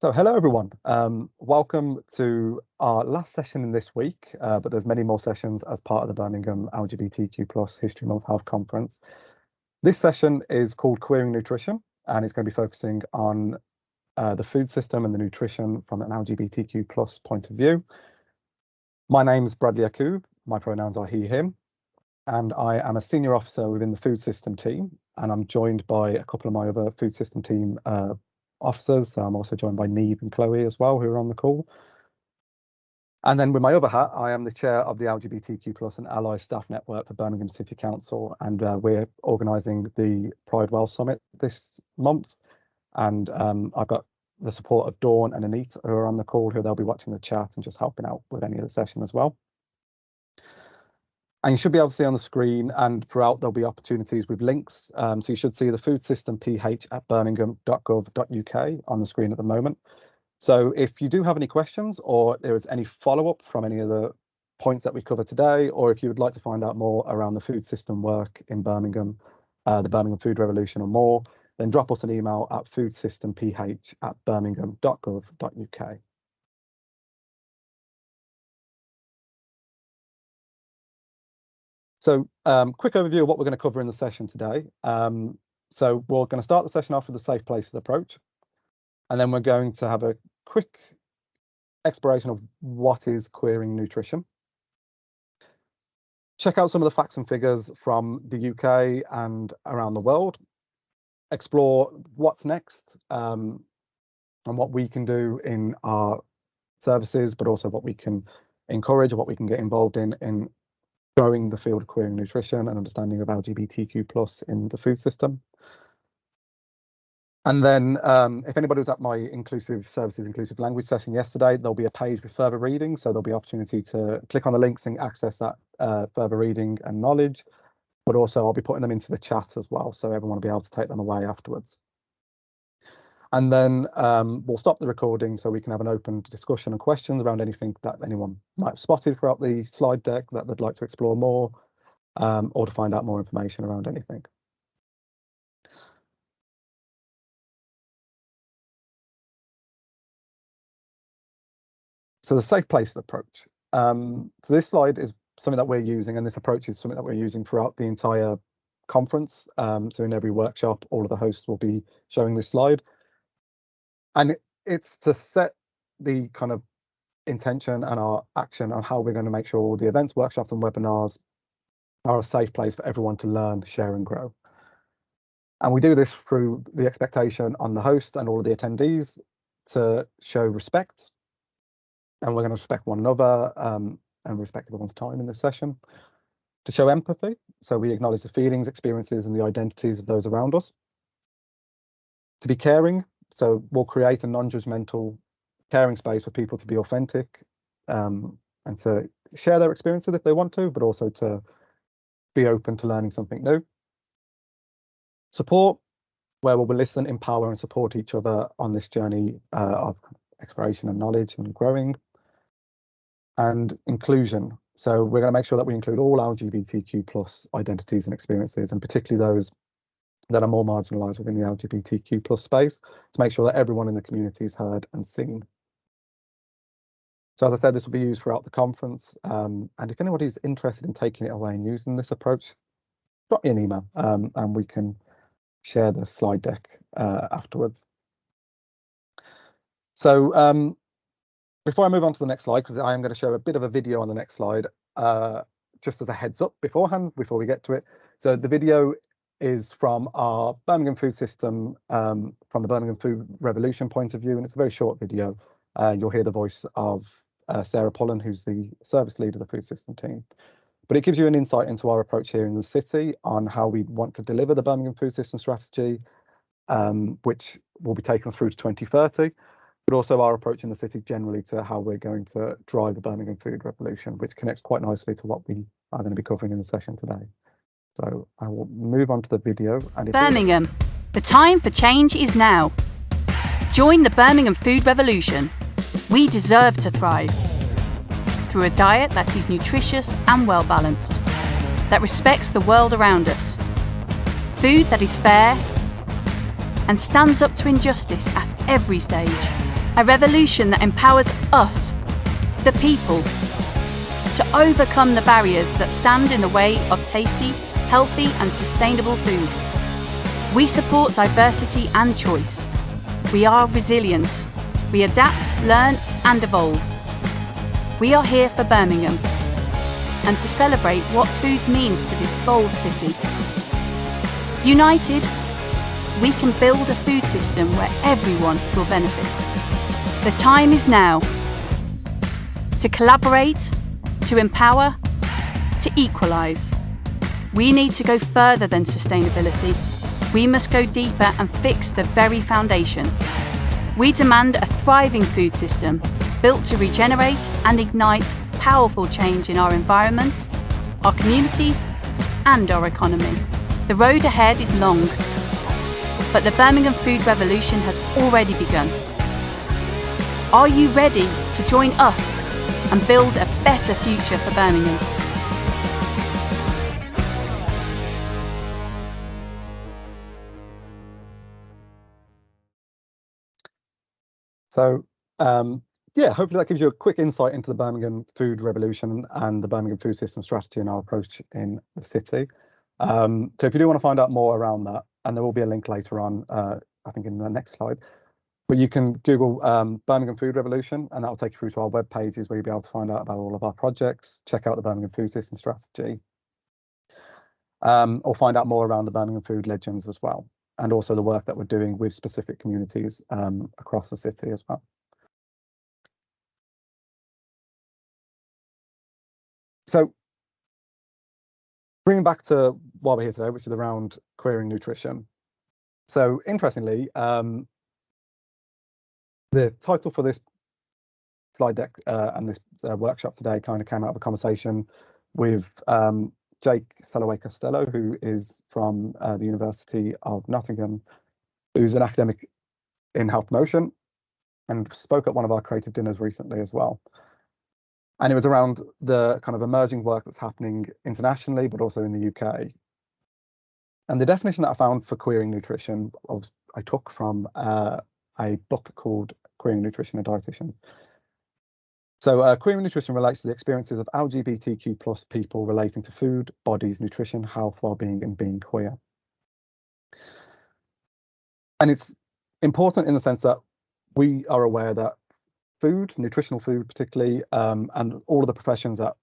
So hello everyone, welcome to our last session in this week, but there's many more sessions as part of the Birmingham LGBTQ History Month Health Conference. This session is called Queering Nutrition, and it's going to be focusing on the food system and the nutrition from an LGBTQ point of view. My name's Bradley Akub, my pronouns are he, him, and I am a senior officer within the food system team, and I'm joined by a couple of my other food system team officers. So I'm also joined by Neve and Chloe as well, who are on the call. And then with my other hat, I am the chair of the LGBTQ and Ally Staff Network for Birmingham City Council, and we're organising the Pride Well Summit this month. And I've got the support of Dawn and Anita, who are on the call, who they'll be watching the chat and just helping out with any of the session as well. And you should be able to see on the screen, and throughout there'll be opportunities with links. So you should see the food system PH at birmingham.gov.uk on the screen at the moment. So if you do have any questions, or there is any follow-up from any of the points that we covered today, or if you would like to find out more around the food system work in Birmingham, the Birmingham Food Revolution or more, then drop us an email at foodsystemph@birmingham.gov.uk. So quick overview of what we're going to cover in the session today. So we're going to start the session off with the safe places approach, and then we're going to have a quick exploration of what is queering nutrition. Check out some of the facts and figures from the UK and around the world. Explore what's next and what we can do in our services, but also what we can encourage or what we can get involved in growing the field of queering nutrition and understanding of LGBTQ+ in the food system. And then if anybody was at my inclusive services, inclusive language session yesterday, there'll be a page with further reading. So there'll be opportunity to click on the links and access that further reading and knowledge. But also I'll be putting them into the chat as well, so everyone will be able to take them away afterwards. And then we'll stop the recording so we can have an open discussion and questions around anything that anyone might have spotted throughout the slide deck that they'd like to explore more, or to find out more information around anything. So the safe place approach. So this slide is something that we're using, and this approach is something that we're using throughout the entire conference. So in every workshop, all of the hosts will be showing this slide. And it's to set the kind of intention and our action on how we're going to make sure all the events, workshops and webinars are a safe place for everyone to learn, share and grow. And we do this through the expectation on the host and all of the attendees to show respect. And we're going to respect one another and respect everyone's time in this session. To show empathy, so we acknowledge the feelings, experiences and the identities of those around us. To be caring, so we'll create a non-judgmental, caring space for people to be authentic and to share their experiences if they want to, but also to be open to learning something new. Support, where we'll listen, empower and support each other on this journey of exploration and knowledge and growing. And inclusion, so we're going to make sure that we include all LGBTQ+ identities and experiences, and particularly those that are more marginalised within the LGBTQ+ space, to make sure that everyone in the community is heard and seen. So as I said, this will be used throughout the conference, and if anybody's interested in taking it away and using this approach, drop me an email and we can share the slide deck afterwards. So before I move on to the next slide, because I am going to show a bit of a video on the next slide, just as a heads up beforehand, before we get to it. So the video is from our Birmingham food system, from the Birmingham Food Revolution point of view, and it's a very short video. You'll hear the voice of Sarah Pullen, who's the service leader of the food system team. But it gives you an insight into our approach here in the city on how we want to deliver the Birmingham food system strategy, which will be taken through to 2030, but also our approach in the city generally to how we're going to drive the Birmingham Food Revolution, which connects quite nicely to what we are going to be covering in the session today. So I will move on to the video. And Birmingham, the time for change is now. Join the Birmingham Food Revolution. We deserve to thrive. Through a diet that is nutritious and well balanced, that respects the world around us. Food that is fair and stands up to injustice at every stage. A revolution that empowers us, the people, to overcome the barriers that stand in the way of tasty, healthy and sustainable food. We support diversity and choice. We are resilient. We adapt, learn and evolve. We are here for Birmingham and to celebrate what food means to this bold city. United, we can build a food system where everyone will benefit. The time is now to collaborate, to empower, to equalise. We need to go further than sustainability. We must go deeper and fix the very foundation. We demand a thriving food system built to regenerate and ignite powerful change in our environment, our communities and our economy. The road ahead is long, but the Birmingham food revolution has already begun. Are you ready to join us and build a better future for Birmingham? So, yeah, hopefully that gives you a quick insight into the Birmingham food revolution and the Birmingham food system strategy and our approach in the city. So if you do want to find out more around that, and there will be a link later on, I think in the next slide, but you can Google Birmingham food revolution and that will take you through to our web pages where you'll be able to find out about all of our projects, check out the Birmingham food system strategy, or find out more around the Birmingham food legends as well, and also the work that we're doing with specific communities across the city as well. So bringing back to why we're here today, which is around queering nutrition. So interestingly, the title for this slide deck and this workshop today kind of came out of a conversation with Jake Salloway-Costello, who is from the University of Nottingham, who's an academic in health promotion and spoke at one of our creative dinners recently as well. And it was around the kind of emerging work that's happening internationally, but also in the UK. And the definition that I found for queering nutrition, I took from a book called Queering Nutrition and Dietitians. So queering nutrition relates to the experiences of LGBTQ plus people relating to food, bodies, nutrition, health, well-being, and being queer. And it's important in the sense that we are aware that food, nutritional food particularly, and all of the professions that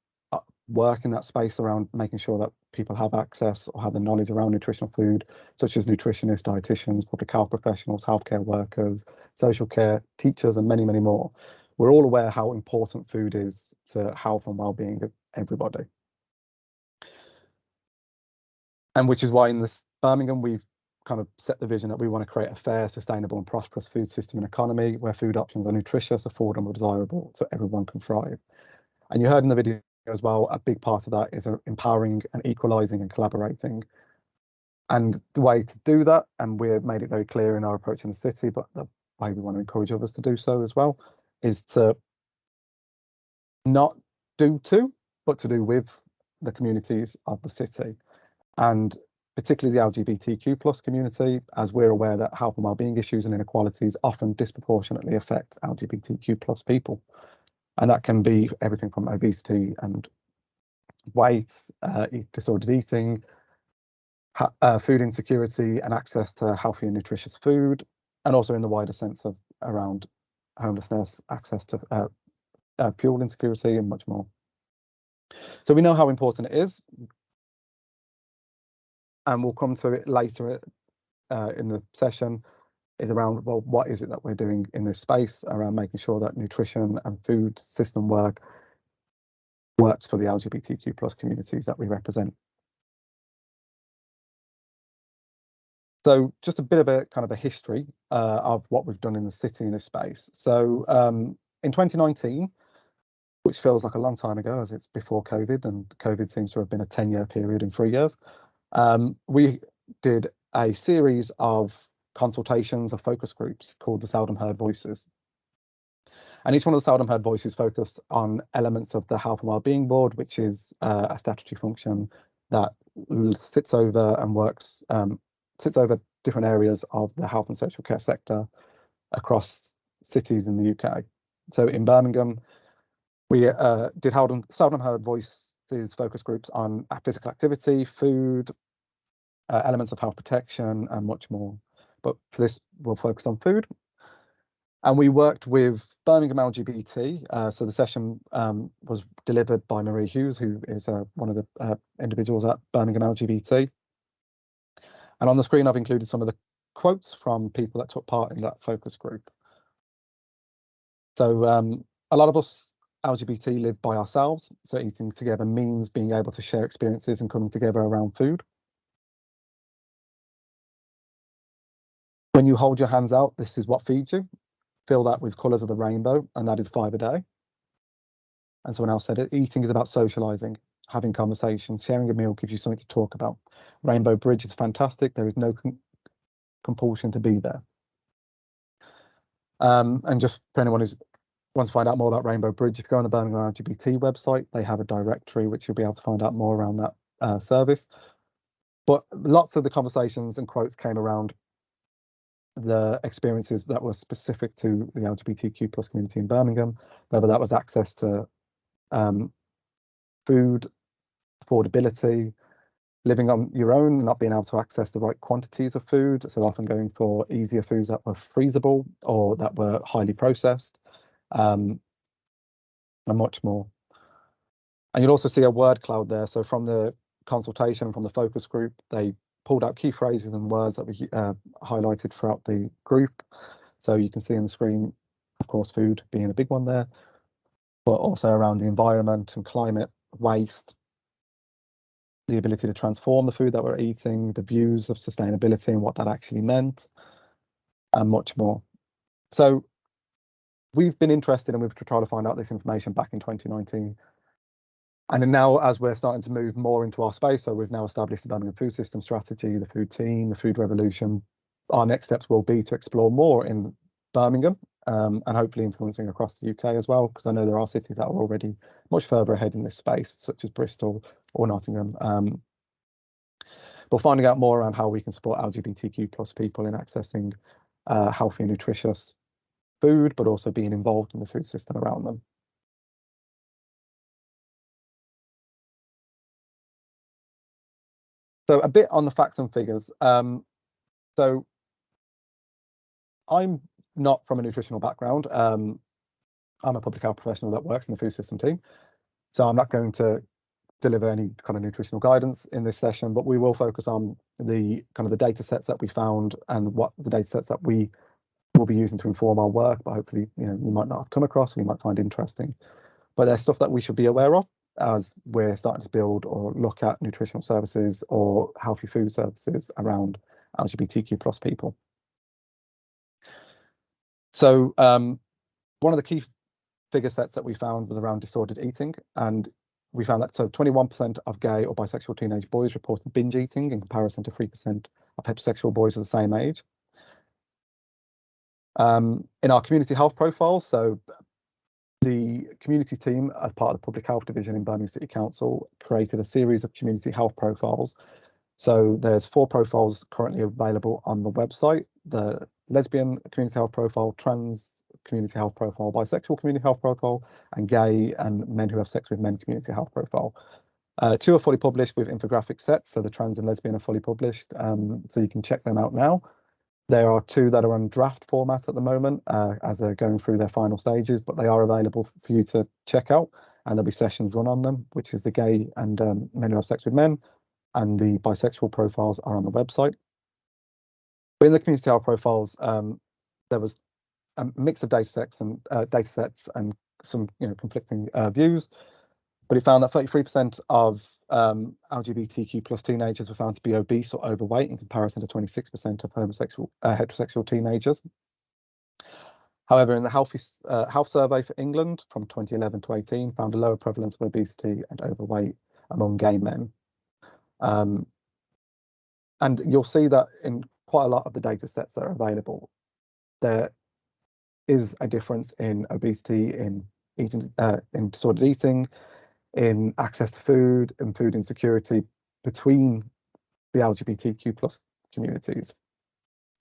work in that space around making sure that people have access or have the knowledge around nutritional food, such as nutritionists, dietitians, public health professionals, healthcare workers, social care, teachers, and many, many more. We're all aware how important food is to health and well-being of everybody. And which is why in this Birmingham, we've kind of set the vision that we want to create a fair, sustainable and prosperous food system and economy where food options are nutritious, affordable, desirable, so everyone can thrive. And you heard in the video as well, a big part of that is empowering and equalising and collaborating. And the way to do that, and we've made it very clear in our approach in the city, but the way we want to encourage others to do so as well, is to not do to, but to do with the communities of the city. And particularly the LGBTQ plus community, as we're aware that health and wellbeing issues and inequalities often disproportionately affect LGBTQ plus people. And that can be everything from obesity and weight, disordered eating, food insecurity and access to healthy and nutritious food, and also in the wider sense of around homelessness, access to fuel insecurity and much more. So we know how important it is. And we'll come to it later in the session, is around, well, what is it that we're doing in this space around making sure that nutrition and food system works for the LGBTQ plus communities that we represent. So just a bit of a kind of a history of what we've done in the city in this space. So in 2019, which feels like a long time ago as it's before COVID, and COVID seems to have been a 10-year period in 3 years, we did a series of consultations of focus groups called the Seldom Heard Voices. And each one of the Seldom Heard Voices focused on elements of the Health and Wellbeing Board, which is a statutory function that sits over and works, sits over different areas of the health and social care sector across cities in the UK. So in Birmingham, we did seldom heard voices focus groups on physical activity, food, elements of health protection, and much more. But for this, we'll focus on food. And we worked with Birmingham LGBT. So the session was delivered by Marie Hughes, who is one of the individuals at Birmingham LGBT. And on the screen, I've included some of the quotes from people that took part in that focus group. So a lot of us LGBT live by ourselves. So eating together means being able to share experiences and coming together around food. When you hold your hands out, this is what feeds you. Fill that with colours of the rainbow, and that is 5 a day. And someone else said it, eating is about socialising, having conversations, sharing a meal gives you something to talk about. Rainbow Bridge is fantastic. There is no compulsion to be there. And just for anyone who wants to find out more about Rainbow Bridge, if you go on the Birmingham LGBT website, they have a directory which you'll be able to find out more around that service. But lots of the conversations and quotes came around the experiences that were specific to the LGBTQ plus community in Birmingham, whether that was access to food, affordability, living on your own, not being able to access the right quantities of food, so often going for easier foods that were freezable or that were highly processed, and much more. And you'll also see a word cloud there. So from the consultation, from the focus group, they pulled out key phrases and words that we highlighted throughout the group. So you can see on the screen, of course, food being a big one there, but also around the environment and climate, waste, the ability to transform the food that we're eating, the views of sustainability and what that actually meant, and much more. So we've been interested and we've tried to find out this information back in 2019. And then now, as we're starting to move more into our space, so we've now established the Birmingham Food System Strategy, the food team, the food revolution. Our next steps will be to explore more in Birmingham and hopefully influencing across the UK as well, because I know there are cities that are already much further ahead in this space, such as Bristol or Nottingham. But finding out more around how we can support LGBTQ plus people in accessing healthy and nutritious food, but also being involved in the food system around them. So a bit on the facts and figures. So I'm not from a nutritional background. I'm a public health professional that works in the food system team. So I'm not going to deliver any kind of nutritional guidance in this session, but we will focus on the kind of the data sets that we found and what the data sets that we will be using to inform our work, but hopefully, you might not have come across, we might find interesting. But there's stuff that we should be aware of as we're starting to build or look at nutritional services or healthy food services around LGBTQ plus people. So one of the key figure sets that we found was around disordered eating, and we found that 21% of gay or bisexual teenage boys reported binge eating in comparison to 3% of heterosexual boys of the same age. In our community health profiles, so the community team, as part of the public health division in Birmingham City Council, created a series of community health profiles. So there's 4 profiles currently available on the website: the lesbian community health profile, trans community health profile, bisexual community health profile, and gay and men who have sex with men community health profile. 2 are fully published with infographic sets, so the trans and lesbian are fully published, so you can check them out now. There are 2 that are on draft format at the moment as they're going through their final stages, but they are available for you to check out, and there'll be sessions run on them, which is the gay and men who have sex with men, and the bisexual profiles are on the website. But in the community health profiles, there was a mix of data sets and some conflicting views, but it found that 33% of LGBTQ plus teenagers were found to be obese or overweight in comparison to 26% of heterosexual teenagers. However, in the health survey for England from 2011 to 18, found a lower prevalence of obesity and overweight among gay men. And you'll see that in quite a lot of the data sets that are available, there is a difference in obesity, in disordered eating, in access to food, and food insecurity between the LGBTQ plus communities.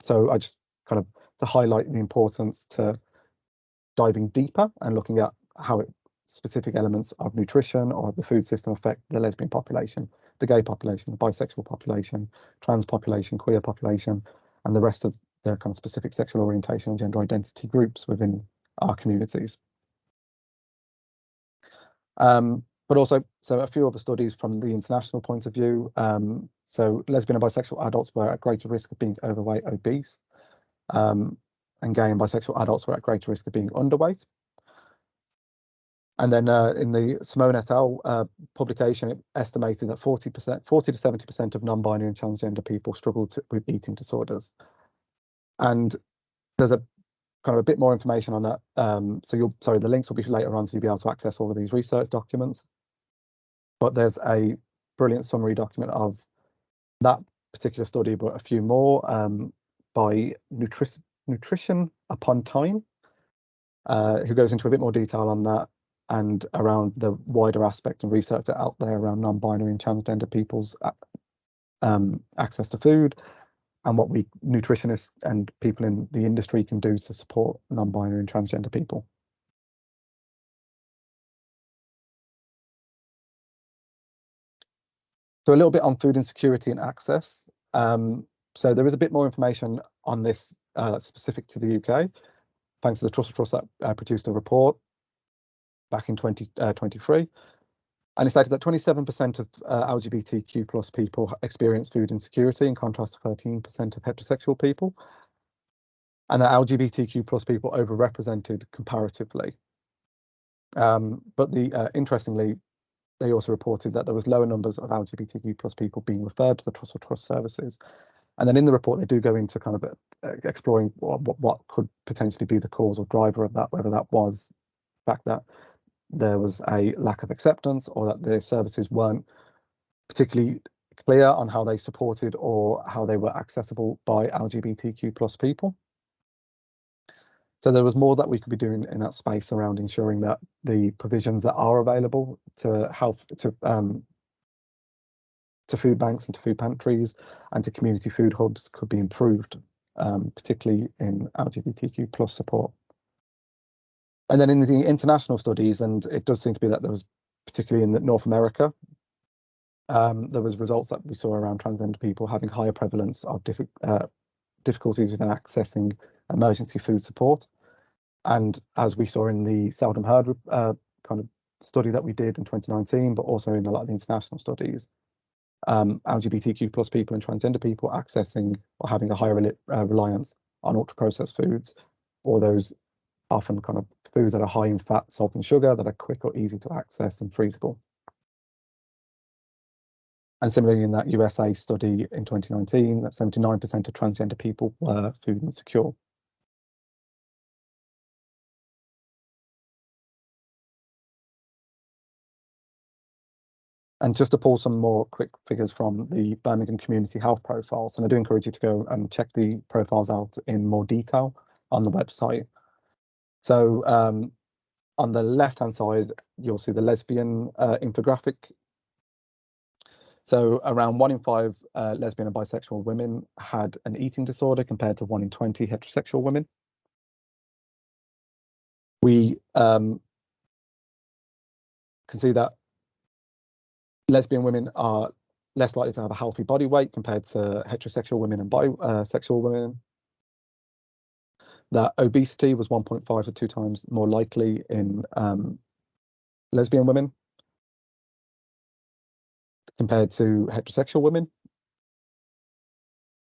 So I just kind of to highlight the importance to diving deeper and looking at how specific elements of nutrition or the food system affect the lesbian population, the gay population, the bisexual population, trans population, queer population, and the rest of the kind of specific sexual orientation and gender identity groups within our communities. But also, so a few other studies from the international point of view. So lesbian and bisexual adults were at greater risk of being overweight, obese, and gay and bisexual adults were at greater risk of being underweight. And then in the Simone et al. Publication, it estimated that 40 to 70% of non-binary and transgender people struggle with eating disorders. And there's a kind of a bit more information on that. So the links will be later on, so you'll be able to access all of these research documents. But there's a brilliant summary document of that particular study, but a few more by Nutrition Upon Time, who goes into a bit more detail on that and around the wider aspect and research out there around non-binary and transgender people's access to food, and what we nutritionists and people in the industry can do to support non-binary and transgender people. So a little bit on food insecurity and access. So there is a bit more information on this specific to the UK, thanks to the Trussell Trust that produced a report back in 2023. And it stated that 27% of LGBTQ plus people experience food insecurity, in contrast to 13% of heterosexual people, and that LGBTQ plus people overrepresented comparatively. But interestingly, they also reported that there was lower numbers of LGBTQ plus people being referred to the Trussell Trust services. And then in the report, they do go into kind of exploring what could potentially be the cause or driver of that, whether that was the fact that there was a lack of acceptance or that the services weren't particularly clear on how they supported or how they were accessible by LGBTQ plus people. So there was more that we could be doing in that space around ensuring that the provisions that are available to food banks and to food pantries and to community food hubs could be improved, particularly in LGBTQ plus support. And then in the international studies, and it does seem to be that there was, particularly in North America, there was results that we saw around transgender people having higher prevalence of difficulties with accessing emergency food support. And as we saw in the Seldom Heard kind of study that we did in 2019, but also in a lot of the international studies, LGBTQ plus people and transgender people accessing or having a higher reliance on ultra-processed foods, or those often kind of foods that are high in fat, salt and sugar, that are quick or easy to access and freezable. And similarly, in that USA study in 2019, that 79% of transgender people were food insecure. And just to pull some more quick figures from the Birmingham Community Health Profiles, and I do encourage you to go and check the profiles out in more detail on the website. So on the left-hand side, you'll see the lesbian infographic. So around 1 in 5 lesbian and bisexual women had an eating disorder, compared to 1 in 20 heterosexual women. We can see that lesbian women are less likely to have a healthy body weight compared to heterosexual women and bisexual women. That obesity was 1.5 to 2 times more likely in lesbian women compared to heterosexual women.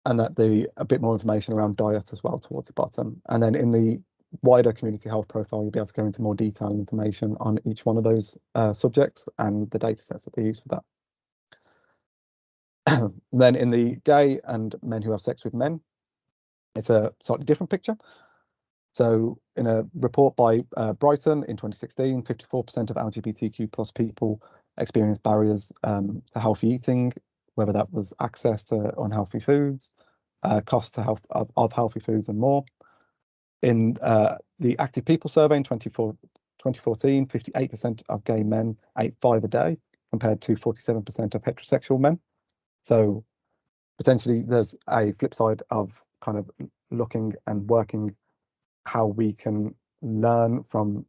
And that a bit more information around diet as well towards the bottom. And then in the wider community health profile, you'll be able to go into more detailed information on each one of those subjects and the data sets that they use for that. Then in the gay and men who have sex with men, it's a slightly different picture. So in a report by Brighton in 2016, 54% of LGBTQ plus people experienced barriers to healthy eating, whether that was access to unhealthy foods, cost to health of healthy foods, and more. In the Active People Survey in 2014, 58% of gay men ate 5 a day, compared to 47% of heterosexual men. So potentially there's a flip side of kind of looking and working how we can learn from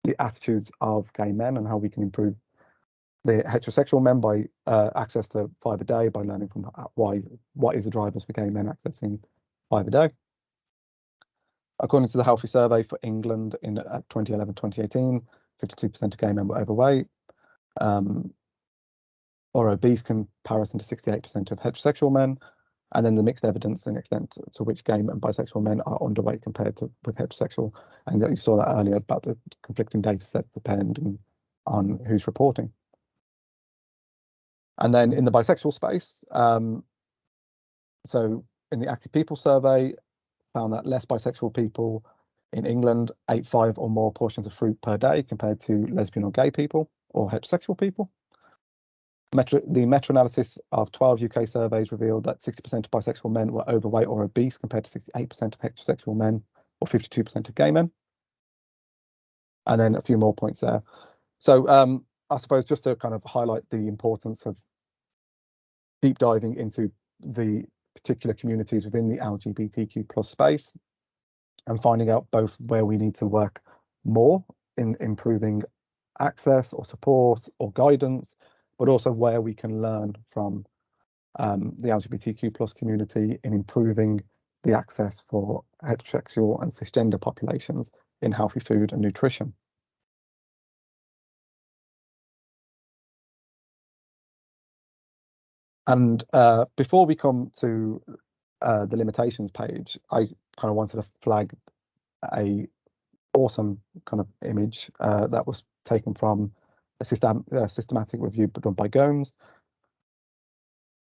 the attitudes of gay men and how we can improve the heterosexual men by access to 5 a day, by learning from what is the drivers for gay men accessing 5 a day. According to the Healthy Survey for England in 2011-2018, 52% of gay men were overweight or obese, comparison to 68% of heterosexual men. And then the mixed evidence and extent to which gay and bisexual men are underweight compared to with heterosexual. And you saw that earlier about the conflicting data sets depending on who's reporting. And then in the bisexual space, so in the Active People Survey, found that less bisexual people in England ate 5 or more portions of fruit per day compared to lesbian or gay people or heterosexual people. The meta-analysis of 12 UK surveys revealed that 60% of bisexual men were overweight or obese compared to 68% of heterosexual men or 52% of gay men. And then a few more points there. So I suppose just to kind of highlight the importance of deep diving into the particular communities within the LGBTQ plus space and finding out both where we need to work more in improving access or support or guidance, but also where we can learn from the LGBTQ plus community in improving the access for heterosexual and cisgender populations in healthy food and nutrition. And before we come to the limitations page, I kind of wanted to flag a awesome kind of image that was taken from a systematic review done by Gomes.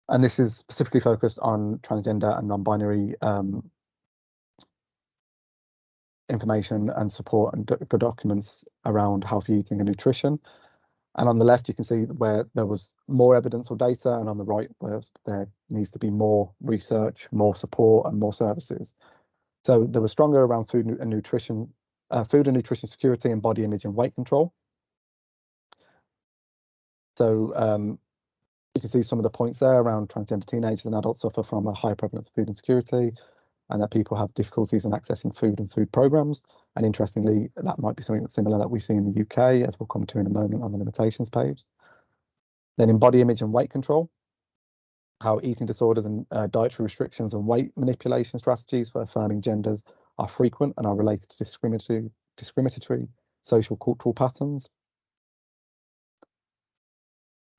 And this is specifically focused on transgender and non-binary information and support and documents around healthy eating and nutrition. And on the left, you can see where there was more evidence or data, and on the right, where there needs to be more research, more support, and more services. So there was stronger around food and nutrition security and body image and weight control. So you can see some of the points there around transgender teenagers and adults suffer from a high prevalence of food insecurity, and that people have difficulties in accessing food and food programs. And interestingly, that might be something that's similar that we see in the UK, as we'll come to in a moment on the limitations page. Then in body image and weight control, how eating disorders and dietary restrictions and weight manipulation strategies for affirming genders are frequent and are related to discriminatory social cultural patterns.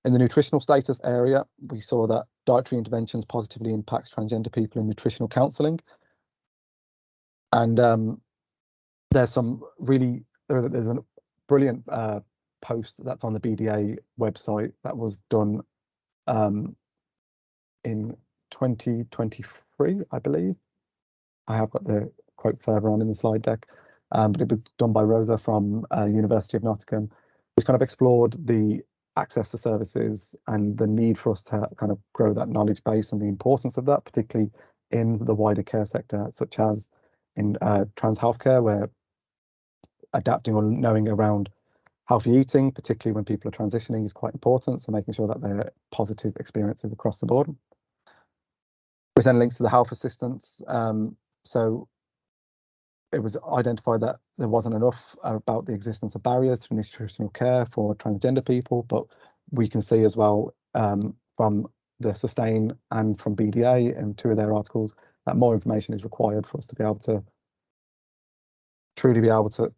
In the nutritional status area, we saw that dietary interventions positively impacts transgender people in nutritional counselling. And there's a brilliant post that's on the BDA website that was done in 2023, I believe. I have got the quote further on in the slide deck, but it was done by Rosa from University of Nottingham, which kind of explored the access to services and the need for us to kind of grow that knowledge base and the importance of that, particularly in the wider care sector, such as in trans healthcare, where adapting or knowing around healthy eating, particularly when people are transitioning, is quite important. So making sure that they're positive experiences across the board. There's then links to the health assistance. So it was identified that there wasn't enough about the existence of barriers to nutritional care for transgender people, but we can see as well from the Sustain and from BDA in 2 of their articles that more information is required for us to be able to truly be able to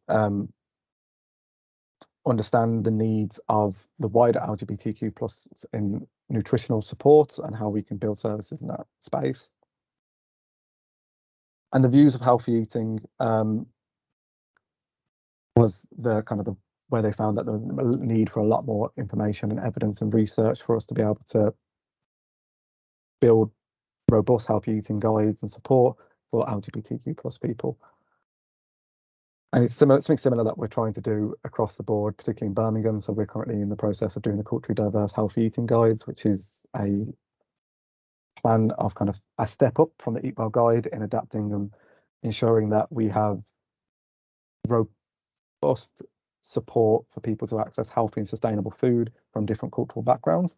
understand the needs of the wider LGBTQ plus in nutritional support and how we can build services in that space. And the views of healthy eating was the kind of the where they found that the need for a lot more information and evidence and research for us to be able to build robust healthy eating guides and support for LGBTQ plus people. And it's something similar that we're trying to do across the board, particularly in Birmingham. So we're currently in the process of doing the culturally diverse healthy eating guides, which is a plan of kind of a step up from the Eat Well guide in adapting and ensuring that we have robust support for people to access healthy and sustainable food from different cultural backgrounds.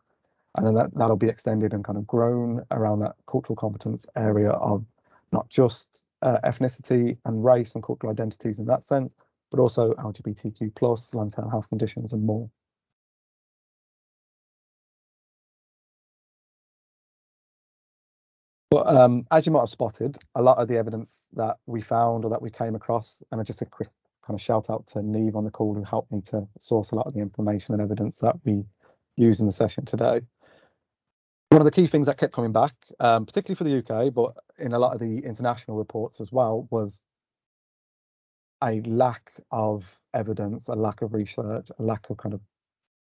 And then that'll be extended and kind of grown around that cultural competence area of not just ethnicity and race and cultural identities in that sense, but also LGBTQ plus, long-term health conditions and more. But as you might have spotted, a lot of the evidence that we found or that we came across, and just a quick kind of shout out to Neve on the call who helped me to source a lot of the information and evidence that we use in the session today. One of the key things that kept coming back, particularly for the UK, but in a lot of the international reports as well, was a lack of evidence, a lack of research, a lack of kind of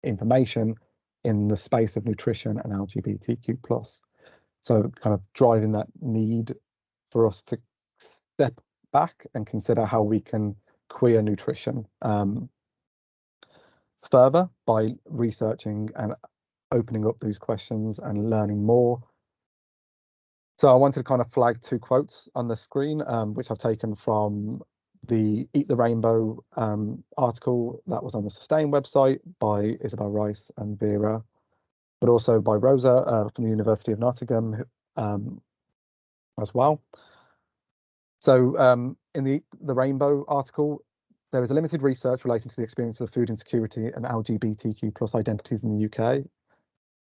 information in the space of nutrition and LGBTQ plus. So kind of driving that need for us to step back and consider how we can queer nutrition further by researching and opening up these questions and learning more. So I wanted to kind of flag two quotes on the screen, which I've taken from the Eat the Rainbow article that was on the Sustain website by Isabel Rice and Vera, but also by Rosa from the University of Nottingham as well. So in the Rainbow article, there is a limited research relating to the experience of food insecurity and LGBTQ plus identities in the UK.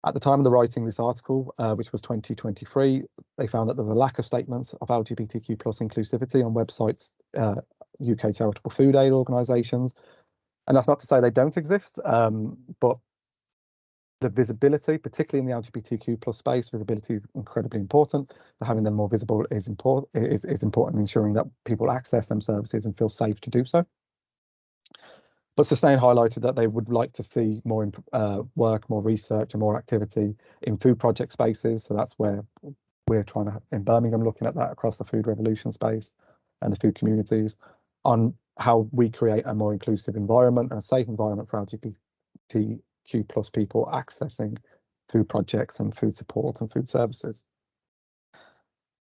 At the time of the writing this article, which was 2023, they found that there was a lack of statements of LGBTQ plus inclusivity on websites, UK charitable food aid organisations. And that's not to say they don't exist, but the visibility, particularly in the LGBTQ plus space, visibility is incredibly important. So having them more visible is important in ensuring that people access them services and feel safe to do so. But Sustain highlighted that they would like to see more work, more research and more activity in food project spaces. So that's where we're trying to, in Birmingham, looking at that across the food revolution space and the food communities on how we create a more inclusive environment and a safe environment for LGBTQ plus people accessing food projects and food support and food services.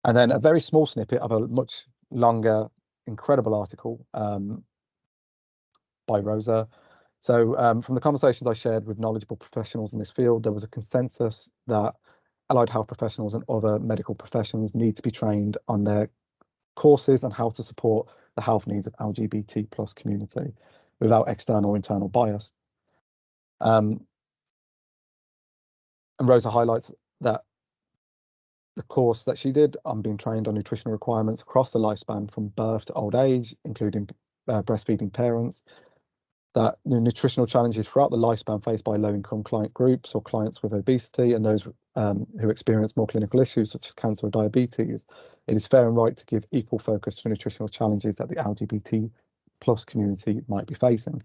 And then a very small snippet of a much longer, incredible article by Rosa. So from the conversations I shared with knowledgeable professionals in this field, there was a consensus that allied health professionals and other medical professions need to be trained on their courses on how to support the health needs of LGBT plus community without external or internal bias. And Rosa highlights that the course that she did on being trained on nutritional requirements across the lifespan from birth to old age, including breastfeeding parents, that nutritional challenges throughout the lifespan faced by low-income client groups or clients with obesity and those who experience more clinical issues such as cancer or diabetes, it is fair and right to give equal focus to nutritional challenges that the LGBT plus community might be facing.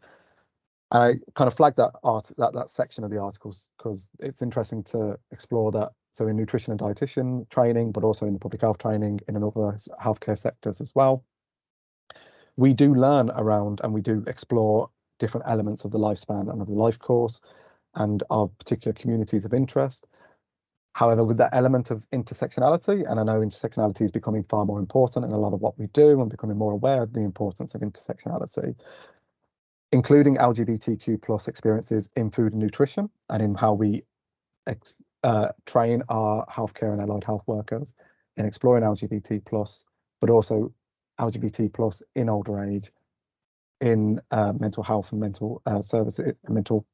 And I kind of flagged that section of the articles because it's interesting to explore that. So in nutrition and dietitian training, but also in the public health training in other healthcare sectors as well, we do learn around and we do explore different elements of the lifespan and of the life course and of particular communities of interest. However, with that element of intersectionality, and I know intersectionality is becoming far more important in a lot of what we do and becoming more aware of the importance of intersectionality, including LGBTQ plus experiences in food and nutrition and in how we train our healthcare and allied health workers in exploring LGBT plus, but also LGBT plus in older age, in mental health and mental services, mental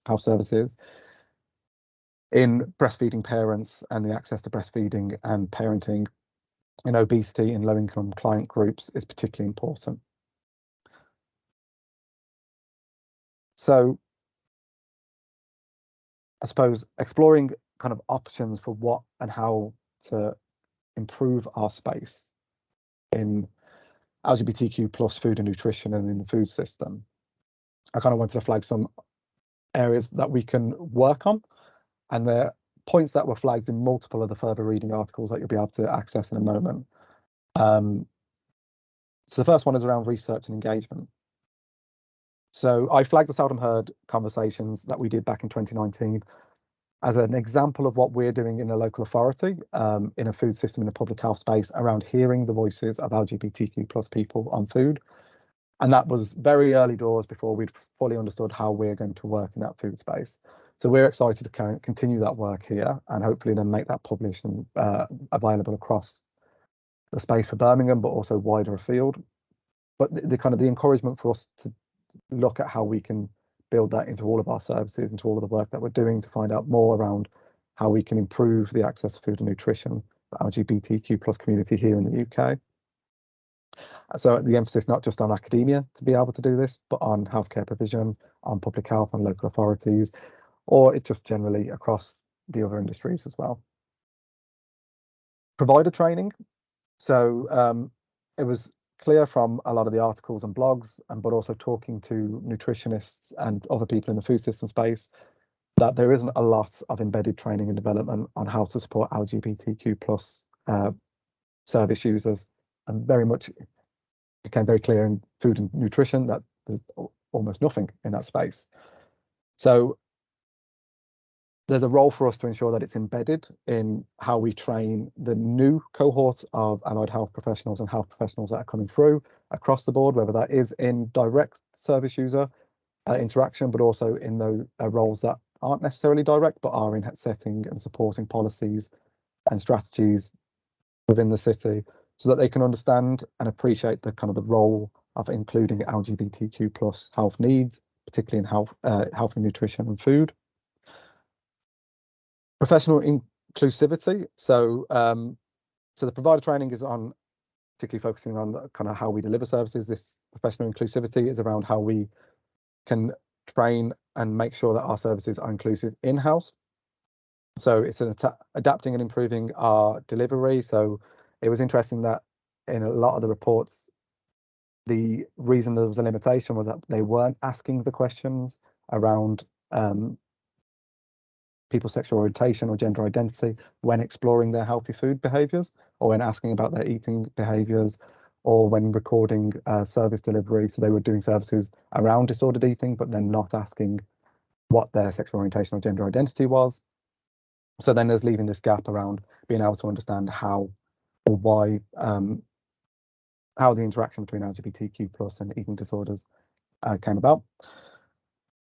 health services, in breastfeeding parents and the access to breastfeeding and parenting, in obesity in low-income client groups is particularly important. So I suppose exploring kind of options for what and how to improve our space in LGBTQ plus food and nutrition and in the food system, I kind of wanted to flag some areas that we can work on, and the points that were flagged in multiple of the further reading articles that you'll be able to access in a moment. So the first one is around research and engagement. So I flagged the Seldom Heard conversations that we did back in 2019 as an example of what we're doing in a local authority, in a food system in the public health space around hearing the voices of LGBTQ plus people on food. And that was very early doors before we'd fully understood how we're going to work in that food space. So we're excited to continue that work here and hopefully then make that published and available across the space for Birmingham, but also wider afield. But the kind of the encouragement for us to look at how we can build that into all of our services, into all of the work that we're doing to find out more around how we can improve the access to food and nutrition for LGBTQ plus community here in the UK. So the emphasis not just on academia to be able to do this, but on healthcare provision, on public health and local authorities, or it's just generally across the other industries as well. Provider training. So it was clear from a lot of the articles and blogs, but also talking to nutritionists and other people in the food system space, that there isn't a lot of embedded training and development on how to support LGBTQ plus service users, and very much became very clear in food and nutrition that there's almost nothing in that space. So there's a role for us to ensure that it's embedded in how we train the new cohort of allied health professionals and health professionals that are coming through across the board, whether that is in direct service user interaction, but also in those roles that aren't necessarily direct, but are in setting and supporting policies and strategies within the city, so that they can understand and appreciate the kind of the role of including LGBTQ plus health needs, particularly in health and nutrition and food. Professional inclusivity. So the provider training is on particularly focusing on kind of how we deliver services. This professional inclusivity is around how we can train and make sure that our services are inclusive in-house. So it's adapting and improving our delivery. So it was interesting that in a lot of the reports, the reason there was a limitation was that they weren't asking the questions around people's sexual orientation or gender identity when exploring their healthy food behaviours, or when asking about their eating behaviours, or when recording service delivery. So they were doing services around disordered eating, but then not asking what their sexual orientation or gender identity was. So then there's leaving this gap around being able to understand how or why, how the interaction between LGBTQ plus and eating disorders came about.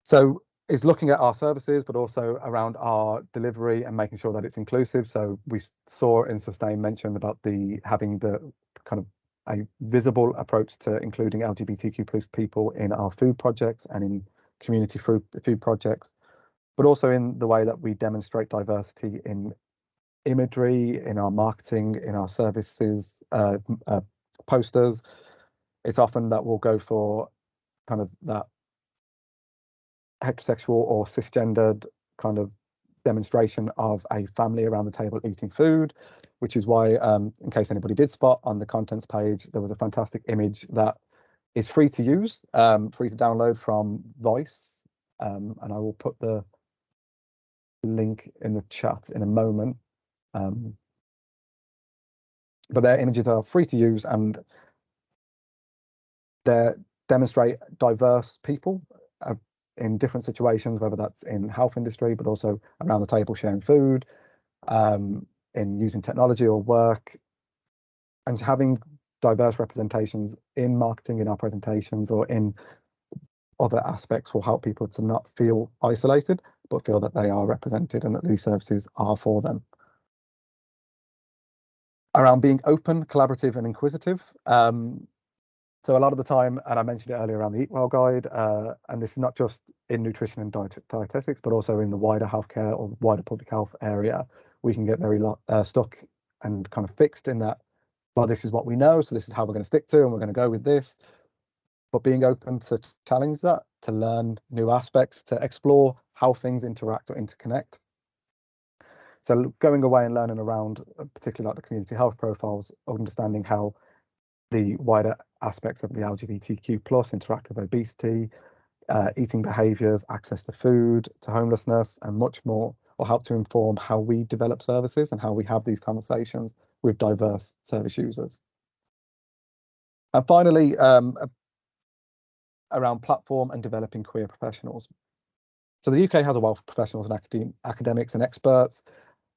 So it's looking at our services, but also around our delivery and making sure that it's inclusive. So we saw in Sustain mentioned about having the kind of a visible approach to including LGBTQ plus people in our food projects and in community food projects, but also in the way that we demonstrate diversity in imagery, in our marketing, in our services, posters. It's often that we'll go for kind of that heterosexual or cisgendered kind of demonstration of a family around the table eating food, which is why, in case anybody did spot on the contents page, there was a fantastic image that is free to use, free to download from Voice, and I will put the link in the chat in a moment. But their images are free to use, and they demonstrate diverse people in different situations, whether that's in health industry, but also around the table sharing food, in using technology or work, and having diverse representations in marketing, in our presentations, or in other aspects will help people to not feel isolated, but feel that they are represented and that these services are for them. Around being open, collaborative, and inquisitive. So a lot of the time, and I mentioned it earlier around the Eat Well guide, and this is not just in nutrition and dietetics, but also in the wider healthcare or wider public health area, we can get very stuck and kind of fixed in that, well, this is what we know, so this is how we're going to stick to, and we're going to go with this. But being open to challenge that, to learn new aspects, to explore how things interact or interconnect. So going away and learning around, particularly like the community health profiles, understanding how the wider aspects of the LGBTQ plus interact with obesity, eating behaviours, access to food, to homelessness, and much more, will help to inform how we develop services and how we have these conversations with diverse service users. And finally, around platform and developing queer professionals. So the UK has a wealth of professionals and academics and experts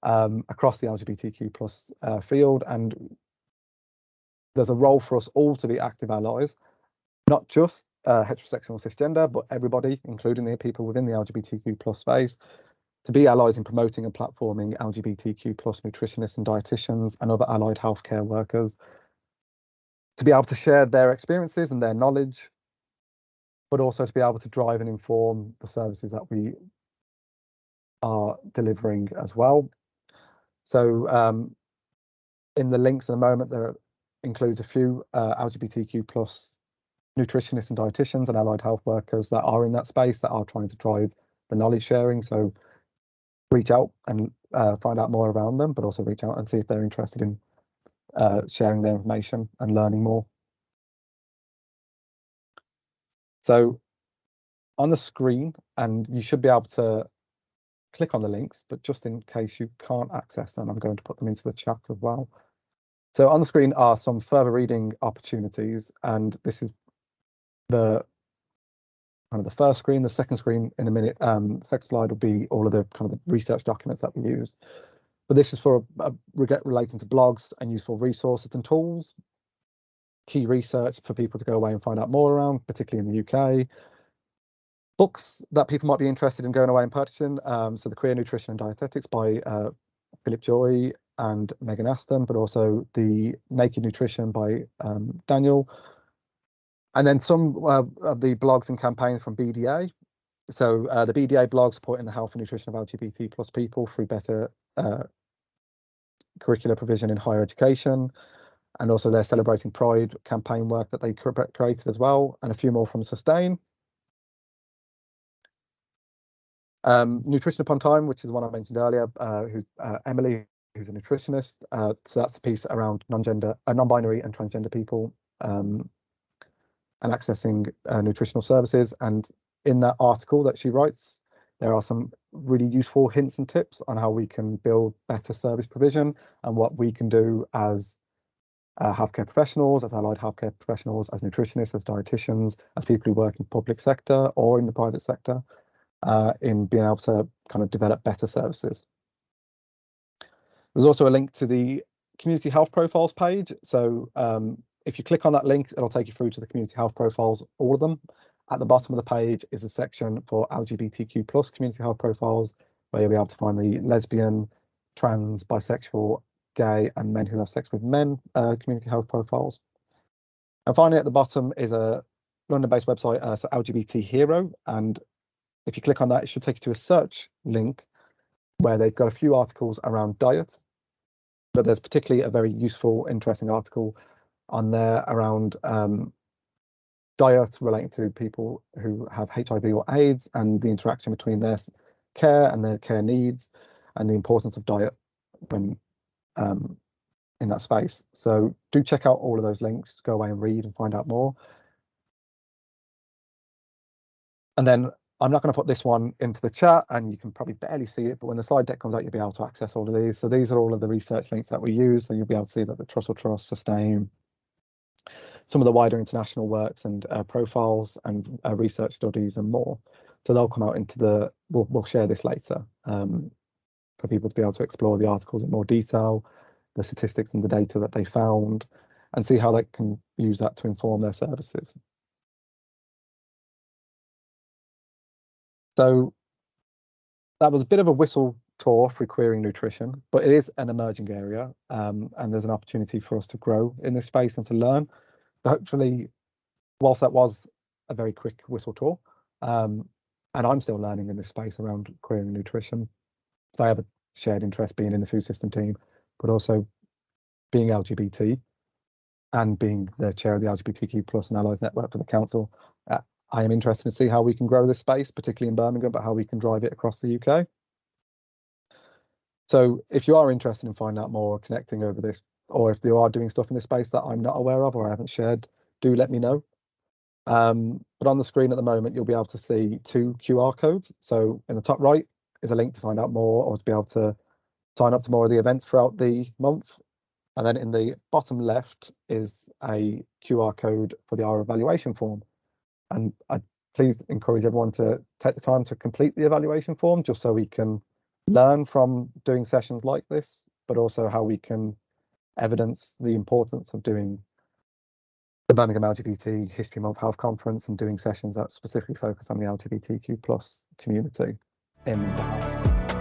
across the LGBTQ plus field, and there's a role for us all to be active allies, not just heterosexual cisgender, but everybody, including the people within the LGBTQ plus space, to be allies in promoting and platforming LGBTQ plus nutritionists and dietitians and other allied healthcare workers, to be able to share their experiences and their knowledge, but also to be able to drive and inform the services that we are delivering as well. So in the links in a moment, there includes a few LGBTQ plus nutritionists and dietitians and allied health workers that are in that space that are trying to drive the knowledge sharing. So reach out and find out more around them, but also reach out and see if they're interested in sharing their information and learning more. So on the screen, and you should be able to click on the links, but just in case you can't access them, I'm going to put them into the chat as well. So on the screen are some further reading opportunities, and this is the kind of the first screen. The second screen in a minute, the second slide will be all of the kind of the research documents that we use. But this is for relating to blogs and useful resources and tools, key research for people to go away and find out more around, particularly in the UK. Books that people might be interested in going away and purchasing. So the Queer Nutrition and Dietetics by Philip Joy and Megan Aston, but also the Naked Nutrition by Daniel. And then some of the blogs and campaigns from BDA. So the BDA blog supporting the health and nutrition of LGBT plus people through better curricular provision in higher education. And also their Celebrating Pride campaign work that they created as well. And a few more from Sustain. Nutrition Upon Time, which is the one I mentioned earlier, who's Emily, who's a nutritionist. So that's a piece around non-binary and transgender people and accessing nutritional services. And in that article that she writes, there are some really useful hints and tips on how we can build better service provision and what we can do as healthcare professionals, as allied healthcare professionals, as nutritionists, as dietitians, as people who work in the public sector or in the private sector, in being able to kind of develop better services. There's also a link to the community health profiles page. So if you click on that link, it'll take you through to the community health profiles, all of them. At the bottom of the page is a section for LGBTQ plus community health profiles, where you'll be able to find the lesbian, trans, bisexual, gay, and men who have sex with men community health profiles. And finally, at the bottom is a London-based website, so LGBT Hero. And if you click on that, it should take you to a search link where they've got a few articles around diet. But there's particularly a very useful, interesting article on there around diet relating to people who have HIV or AIDS and the interaction between their care and their care needs and the importance of diet when in that space. So do check out all of those links, go away and read and find out more. And then I'm not going to put this one into the chat, and you can probably barely see it, but when the slide deck comes out, you'll be able to access all of these. So these are all of the research links that we use, so you'll be able to see that the Trussell Trust, Sustain, some of the wider international works and profiles and research studies and more. So they'll come out into the, we'll share this later for people to be able to explore the articles in more detail, the statistics and the data that they found, and see how they can use that to inform their services. So that was a bit of a whistle tour through queering nutrition, but it is an emerging area, and there's an opportunity for us to grow in this space and to learn. So hopefully, whilst that was a very quick whistle tour, and I'm still learning in this space around queering nutrition, so I have a shared interest being in the food system team, but also being LGBT and being the chair of the LGBTQ plus and allies network for the council. I am interested to see how we can grow this space, particularly in Birmingham, but how we can drive it across the UK. So if you are interested in finding out more, connecting over this, or if you are doing stuff in this space that I'm not aware of or I haven't shared, do let me know. But on the screen at the moment, you'll be able to see 2 QR codes. So in the top right is a link to find out more or to be able to sign up to more of the events throughout the month. And then in the bottom left is a QR code for our evaluation form. And I please encourage everyone to take the time to complete the evaluation form, just so we can learn from doing sessions like this, but also how we can evidence the importance of doing the Birmingham LGBT History Month Health Conference and doing sessions that specifically focus on the LGBTQ plus community in the health.